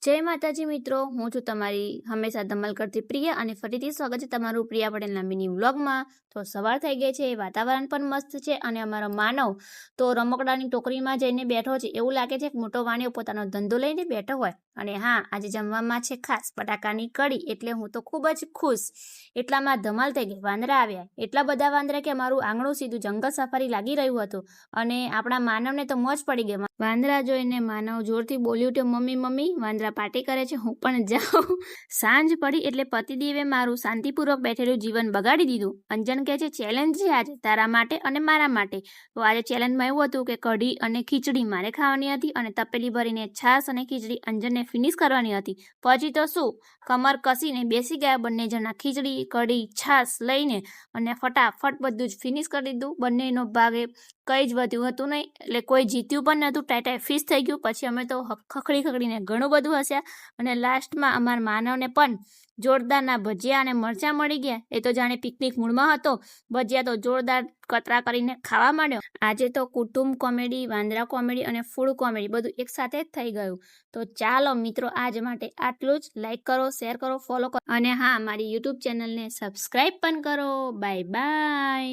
જય માતાજી મિત્રો, હું છું તમારી હંમેશા ધમાલ કરતી પ્રિયા અને ફરીથી સ્વાગત છે તમારું પ્રિયા પટેલના મિની વ્લોગમાં। તો સવાર થઈ ગઈ છે, વાતાવરણ પણ મસ્ત છે અને અમારો માનવ તો રમકડાની ટોકરીમાં જઈને બેઠો છે। એવું લાગે છે કે મોટો વાણિયો પોતાનો ધંધો લઈને બેઠો હોય। અને હા, આજે જમવામાં છે ખાસ બટાકાની કઢી, એટલે હું તો ખૂબ જ ખુશ। એટલામાં ધમાલ થઈ ગઈ, વાંદરા આવ્યા, એટલા બધા વાંદરા કે અમારું આંગણું સીધું જંગલ સફારી લાગી રહ્યું હતું અને આપણા માનવને તો મોજ પડી ગઈ। વાંદરા જોઈને માનવ જોરથી બોલ્યું કે મમ્મી મમ્મી, વાંદરા પાર્ટી કરે છે, હું પણ જાઉં। સાંજ પડી એટલે પતિદેવે મારું શાંતિપૂર્વક બેઠેલું જીવન બગાડી દીધું। અંજન કહે છે ચેલેન્જ છે આજે તારા માટે અને મારા માટે। તો આજે ચેલેન્જમાં એવું હતું કે કઢી અને ખીચડી મારે ખાવાની હતી અને તપેલી ભરીને છાશ અને ખીચડી અંજનને ફિનિશ કરવાની હતી। પછી તો શું, કમર કસીને બેસી ગયા બંને જણા ખીચડી કઢી છાશ લઈને અને ફટાફટ બધું જ ફિનિશ કરી દીધું। બંનેનો ભાગે કંઈ જ વધ્યું હતું નહીં, એટલે કોઈ જીત્યું પણ નહોતું, ટાઈટાઈ ફિશ થઈ ગયું। પછી અમે તો ખખડીને ઘણું બધું હસ્યા અને લાસ્ટમાં અમારા માનવને પણ જોરદારના ભજીયા અને મરચાં મળી ગયા। એ તો જાણે પિકનિક મૂડમાં હતો, ભજીયા તો જોરદાર કતરા કરીને ખાવા માંડ્યો। આજે તો કુટુંબ કોમેડી, વાંદરા કોમેડી અને ફૂડ કોમેડી બધું એક સાથે જ થઈ ગયું। તો ચાલો મિત્રો, આજ માટે આટલું જ। લાઈક કરો, શેર કરો, ફોલો કરો અને હા, મારી યુટ્યુબ ચેનલને સબસ્ક્રાઈબ પણ કરો। Bye bye.